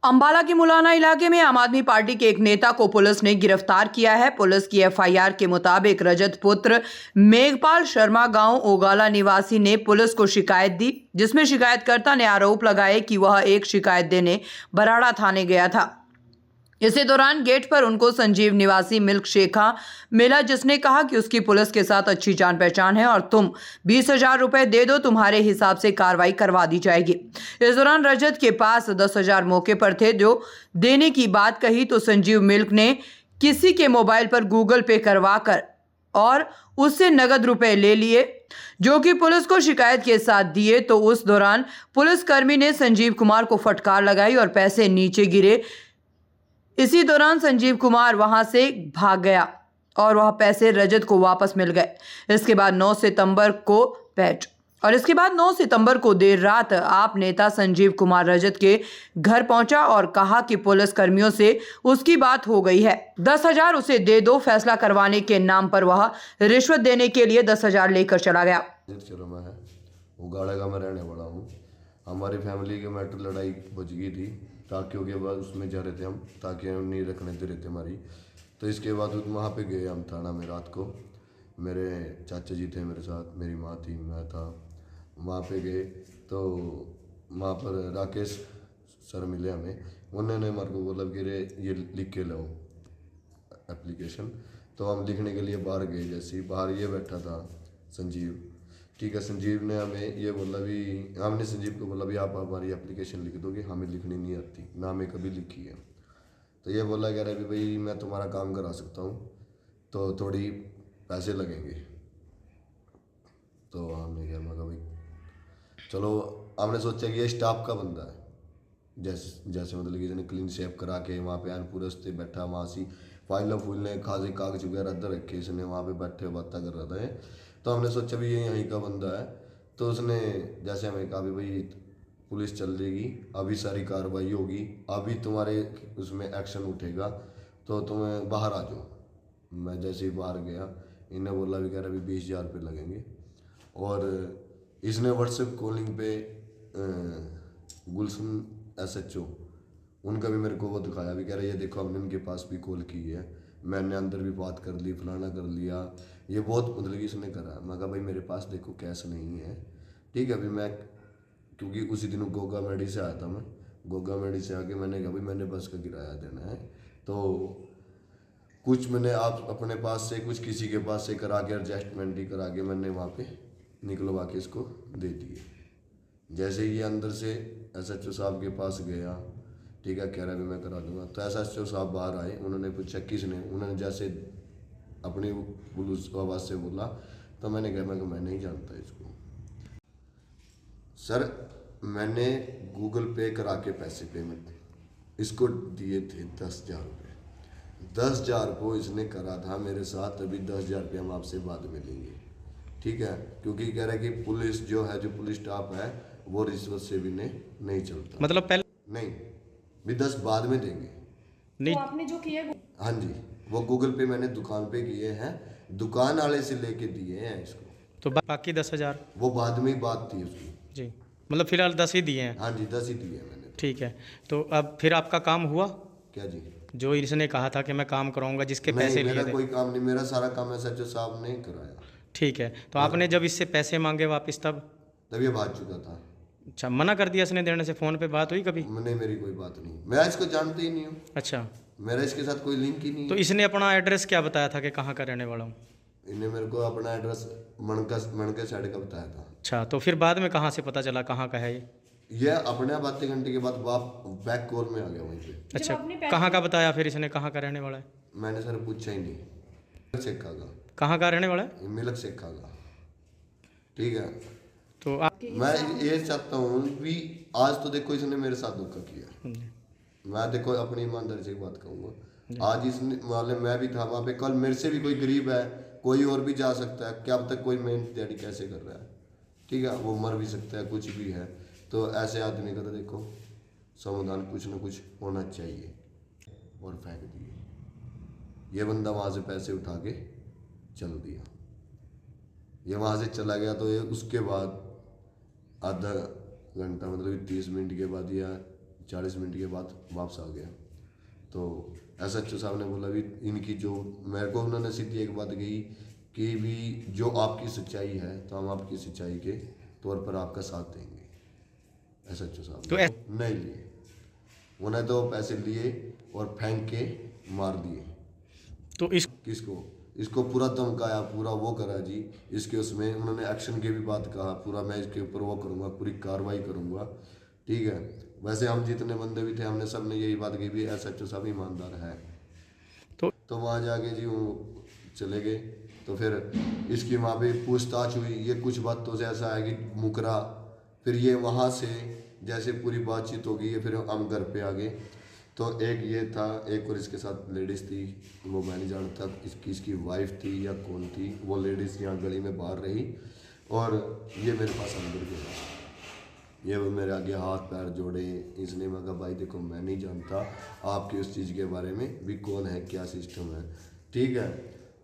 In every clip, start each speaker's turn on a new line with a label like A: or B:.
A: अंबाला के मुलाना इलाके में आम आदमी पार्टी के एक नेता को पुलिस ने गिरफ्तार किया है। पुलिस की एफआईआर के मुताबिक रजत पुत्र मेघपाल शर्मा गांव ओगाला निवासी ने पुलिस को शिकायत दी, जिसमें शिकायतकर्ता ने आरोप लगाए कि वह एक शिकायत देने बराड़ा थाने गया था। इसी दौरान गेट पर उनको संजीव निवासी मिल्क शेखा मिला, जिसने कहा कि उसकी पुलिस के साथ अच्छी जान पहचान है और तुम 20,000 रुपए दे दो, तुम्हारे हिसाब से कार्रवाई करवा दी जाएगी। इस दौरान रजत के पास 10,000 मौके पर थे, जो देने की बात कही तो संजीव मिल्क ने किसी के मोबाइल पर गूगल पे करवा कर और उससे नगद रुपए ले लिए, जो कि पुलिस को शिकायत के साथ दिए। तो उस दौरान पुलिसकर्मी ने संजीव कुमार को फटकार लगाई और पैसे नीचे गिरे। इसी दौरान संजीव कुमार वहां से भाग गया और वह पैसे रजत को वापस मिल गए। इसके बाद 9 सितंबर को देर रात आप नेता संजीव कुमार रजत के घर पहुंचा और कहा कि पुलिस कर्मियों से उसकी बात हो गई है, 10,000 उसे दे दो। फैसला करवाने के नाम पर वह रिश्वत देने के लिए 10,000 लेकर चला गया।
B: चलो मैं उगाड़ा का मैं रहने वाला हूँ। हमारी फैमिली के मैटर लड़ाई बच गई थी, ताकि के बाद उसमें जा रहे थे हम, ताकि हम नहीं रखने दे रहे थे हमारी। तो इसके बाद वहाँ पे गए हम थाना में रात को। मेरे चाचा जी थे मेरे साथ, मेरी माँ थी, मैं था। वहाँ पे गए तो वहाँ पर राकेश सर मिले हमें। उन्होंने हमारे को बोला कि रे ये लिख के लो एप्लीकेशन। तो हम लिखने के लिए बाहर गए। जैसे ही बाहर ये बैठा था संजीव, ठीक है, संजीव ने हमें ये बोला भी, हमने संजीव को बोला भी आप हमारी एप्लीकेशन लिख दोगे, हमें लिखनी नहीं आती, ना हमें कभी लिखी है। तो ये बोला कह रहा है भाई मैं तुम्हारा काम करा सकता हूँ, तो थोड़ी पैसे लगेंगे। तो हमने कहा भाई चलो। हमने सोचा कि ये स्टाफ का बंदा है, जैसे जैसे मतलब कि इसने क्लीन शेप करा के वहाँ पे पूरे से बैठा, वहाँ से फाइल फूल खासे कागज वगैरह अदर रखे, इसने वहाँ पे बैठे बातें कर रहा था। तो हमने सोचा भी ये यहीं का बंदा है। तो उसने जैसे हमें कहा भी भाई पुलिस चल देगी, अभी सारी कार्रवाई होगी, अभी तुम्हारे उसमें एक्शन उठेगा, तो तुम्हें बाहर आ जाओ। मैं जैसे ही बाहर गया, इन्हें बोला भी कह रहा भी 20,000 रुपये लगेंगे। और इसने व्हाट्सएप कॉलिंग पे गुलशन SHO उनका भी मेरे को वो दिखाया भी, कह रहा ये देखो हमने उनके पास भी कॉल की है, मैंने अंदर भी बात कर ली, फलाना कर लिया, ये बहुत मतलब कि इसने करा। मैं कहा भाई मेरे पास देखो कैश नहीं है, ठीक है। अभी मैं क्योंकि उसी दिन गोगा मेडी से आया था, मैं गोगा मेडी से आके मैंने कहा भाई मैंने बस का किराया देना है, तो कुछ मैंने आप अपने पास से कुछ किसी के पास से करा के एडजस्टमेंट ही करा के मैंने वहाँ पे निकलवा के इसको दे दिए। जैसे ही ये अंदर से SHO साहब के पास गया, ठीक है, कह रहा है मैं करा दूंगा। तो SHO साहब बाहर आए, उन्होंने पूछा किसने, उन्होंने जैसे अपनी पुलिस आवाज़ से बोला, तो मैंने कहा मैं नहीं जानता इसको सर। मैंने गूगल पे करा के पैसे पेमेंट इसको दिए थे 10,000 रुपये। 10,000 को इसने करा था मेरे साथ, अभी 10,000 रुपये हम आपसे बाद में लेंगे, ठीक है। क्योंकि कह रहा है कि पुलिस जो है, जो पुलिस स्टाफ है, वो रिश्वत से भी नहीं चलता।
C: मतलब पहले
B: नहीं भी 10 बाद में देंगे।
C: नहीं
D: तो आपने जो किया
B: हाँ जी, वो गूगल पे मैंने दुकान पे किए हैं, दुकान वाले से लेके दिए हैं इसको।
C: तो बाकी 10,000
B: वो बाद में ही बात थी उसकी।
C: जी, मतलब फिलहाल 10 ही दिए हैं।
B: हाँ जी 10 ही दिए मैंने।
C: ठीक है, तो अब फिर आपका काम हुआ?
B: क्या जी?
C: जो इसने कहा था कि मैं काम कराऊंगा, जिसके पैसे लिए
B: मेरा
C: थे।
B: कोई काम नहीं, मेरा सारा काम SHO साहब ने कराया।
C: ठीक है, तो आपने जब इससे पैसे मांगे वापस
B: तब ये भाग चुका था।
C: अच्छा, मना कर दिया इसने देने से? फ़ोन पे बात हुई कभी?
B: नहीं मेरी कोई बात नहीं, मैं इसको जानते ही नहीं हूँ।
C: अच्छा,
B: मेरा इसके साथ कोई लिंक ही नहीं
C: तो
B: है।
C: इसने अपना एड्रेस क्या बताया था कि कहाँ का रहने वाला हूँ?
B: इन्हें मेरे को अपना एड्रेस मणका साइड का बताया था।
C: अच्छा, तो फिर बाद में कहाँ से पता चला कहाँ का है ये?
B: ये अपने आप आधे घंटे के बाद बैक कॉल में आ गया वहीं पे।
C: अच्छा, कहाँ का बताया फिर इसने, कहाँ का रहने वाला है?
B: मैंने सर पूछा ही नहीं। मिलक शेखा का।
C: कहाँ का रहने वाला है?
B: मिलक शेखा का, ठीक है।
C: तो आप
B: मैं ये चाहता हूँ भी, आज तो देखो इसने मेरे साथ धोखा किया, मैं देखो अपनी ईमानदारी से बात कहूँगा। आज इसने मतलब मैं भी था वहाँ पे, कल मेरे से भी कोई गरीब है, कोई और भी जा सकता है, क्या अब तक कोई मेहनत दिहाड़ी कैसे कर रहा है, ठीक है, वो मर भी सकता है, कुछ भी है। तो ऐसे आदमी का तो देखो समाधान कुछ ना कुछ होना चाहिए। और फेंक दिए। ये बंदा वहाँ से पैसे उठा के चल दिया, ये वहाँ से चला गया। तो ये उसके बाद आधा घंटा मतलब 30 मिनट के बाद या 40 मिनट के बाद वापस आ गया। तो SHO साहब ने बोला भी इनकी जो मेरे को उन्होंने सीधी एक बात कही कि भी जो आपकी सच्चाई है तो हम आपकी सच्चाई के तौर पर आपका साथ देंगे। SHO साहब
C: तो
B: नहीं लिए, उन्हें तो पैसे लिए और फेंक के मार दिए।
C: तो इस
B: इसको पूरा धमकाया, पूरा वो करा जी। इसके उसमें उन्होंने एक्शन की भी बात कहा, पूरा मैं इसके ऊपर वो करूँगा, पूरी कार्रवाई करूँगा, ठीक है। वैसे हम जितने बंदे भी थे हमने सब ने यही बात की भी SHO साहब ईमानदार है। तो वहाँ जाके जी वो चले गए। तो फिर इसकी माँ भी पूछताछ हुई, ये कुछ बातों से ऐसा है कि मुकरा। फिर ये वहाँ से जैसे पूरी बातचीत हो गई है, फिर हम घर पे आ गए। तो एक ये था, एक और इसके साथ लेडीज़ थी, वो मैं नहीं जानता इसकी वाइफ थी या कौन थी। वो लेडीज़ यहाँ गली में बाहर रही और ये मेरे पास अंदर गया। ये वो मेरे आगे हाथ पैर जोड़े। इसने मैं कहा भाई देखो मैं नहीं जानता आपकी उस चीज़ के बारे में भी, कौन है क्या सिस्टम है, ठीक है।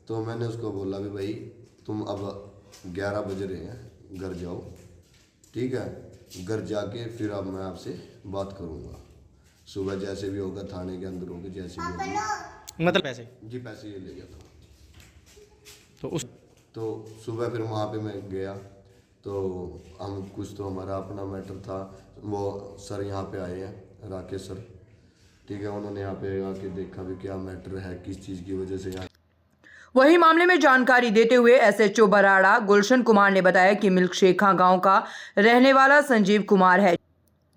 B: तो मैंने उसको बोला भी भाई तुम अब 11 बज रहे हैं, घर जाओ, ठीक है। घर जाके फिर अब मैं आपसे बात करूँगा, सुबह जैसे भी होगा थाने के अंदर होगा, जैसे भी होगा।
C: मतलब पैसे
B: जी पैसे ये ले गया था।
C: तो
B: सुबह फिर वहाँ पे मैं गया। तो हम कुछ तो हमारा अपना मैटर था। वो सर यहाँ पे आए हैं, राकेश सर, ठीक है। उन्होंने यहाँ पे आके देखा भी क्या मैटर है, किस चीज़ की वजह से यहाँ।
A: वहीं मामले में जानकारी देते हुए SHO बराड़ा गुलशन कुमार ने बताया कि मिल्कशेखा गांव का रहने वाला संजीव कुमार है,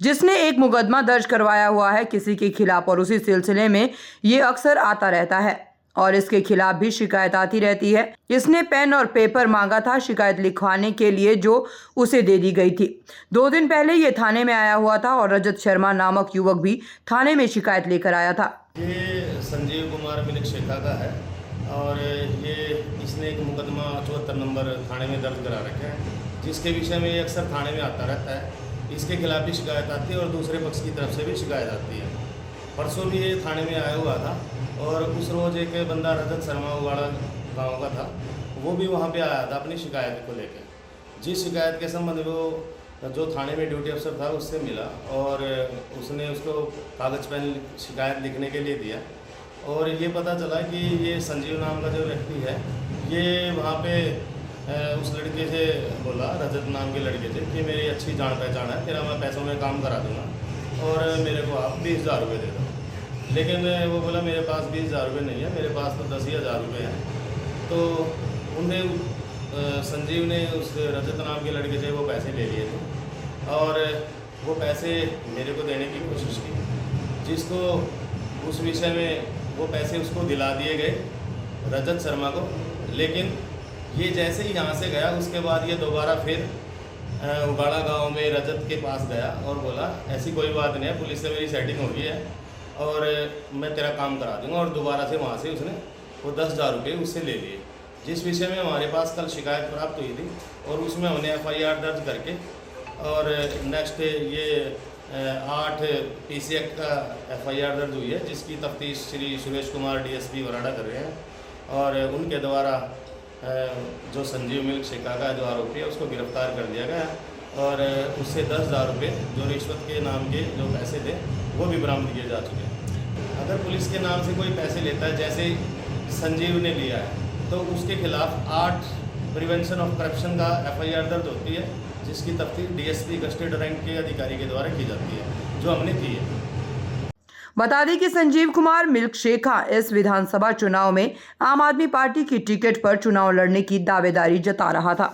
A: जिसने एक मुकदमा दर्ज करवाया हुआ है किसी के खिलाफ, और उसी सिलसिले में ये अक्सर आता रहता है और इसके खिलाफ भी शिकायत आती रहती है। इसने पेन और पेपर मांगा था शिकायत लिखवाने के लिए, जो उसे दे दी गई थी। 2 दिन पहले ये थाने में आया हुआ था और रजत शर्मा नामक युवक भी थाने में शिकायत लेकर आया था।
D: ये संजीव कुमार मिल्कशेखा का है और इसने एक मुकदमा 74 नंबर थाने में दर्ज करा रखा है, जिसके विषय में ये अक्सर थाने में आता रहता है। इसके खिलाफ भी शिकायत आती है और दूसरे पक्ष की तरफ से भी शिकायत आती है। परसों भी ये थाने में आया हुआ था और उस रोज़ एक बंदा रजत शर्मा उगाड़ा गाँव का था, वो भी वहाँ पे आया था अपनी शिकायत को लेकर। जिस शिकायत के संबंध में वो जो थाने में ड्यूटी अफसर था उससे मिला और उसने उसको कागज़ पेन शिकायत लिखने के लिए दिया। और ये पता चला कि ये संजीव नाम का जो व्यक्ति है, ये वहाँ पे उस लड़के से बोला, रजत नाम के लड़के से, कि मेरी अच्छी जान पहचान है, तेरा मैं पैसों में काम करा दूँगा और मेरे को आप 20,000 रुपये दे दो। लेकिन वो बोला मेरे पास 20,000 रुपये नहीं है, मेरे पास तो 10,000 रुपये हैं। तो उनने संजीव ने उस रजत नाम के लड़के से वो पैसे ले लिए थे और वो पैसे मेरे को देने की कोशिश की, जिसको उस विषय में वो पैसे उसको दिला दिए गए रजत शर्मा को। लेकिन ये जैसे ही यहाँ से गया उसके बाद ये दोबारा फिर उगाड़ा गांव में रजत के पास गया और बोला ऐसी कोई बात नहीं है, पुलिस से मेरी सेटिंग हो गई है और मैं तेरा काम करा दूंगा। और दोबारा से वहाँ से उसने वो 10,000 रुपये उससे ले लिए, जिस विषय में हमारे पास कल शिकायत प्राप्त हुई थी और उसमें हमने FIR दर्ज करके और नेक्स्ट ये 8 PC एक्ट का FIR दर्ज हुई है, जिसकी तफ्तीश श्री सुरेश कुमार DSP बराड़ा कर रहे हैं। और उनके द्वारा जो संजीव मिल्कशेखा का जो आरोपी है उसको गिरफ्तार कर दिया गया और उससे 10,000 रुपये जो रिश्वत के नाम के जो पैसे थे वो भी बरामद किए जा चुके हैं। अगर पुलिस के नाम से कोई पैसे लेता है जैसे संजीव ने लिया है, तो उसके खिलाफ 8 प्रिवेंशन ऑफ करप्शन का FIR दर्ज होती है, जिसकी तफ्तीश DSP गस्टेड रैंक के अधिकारी के द्वारा की जाती है, जो हमने की है।
A: बता दें कि संजीव कुमार मिल्कशेखा इस विधानसभा चुनाव में आम आदमी पार्टी की टिकट पर चुनाव लड़ने की दावेदारी जता रहा था।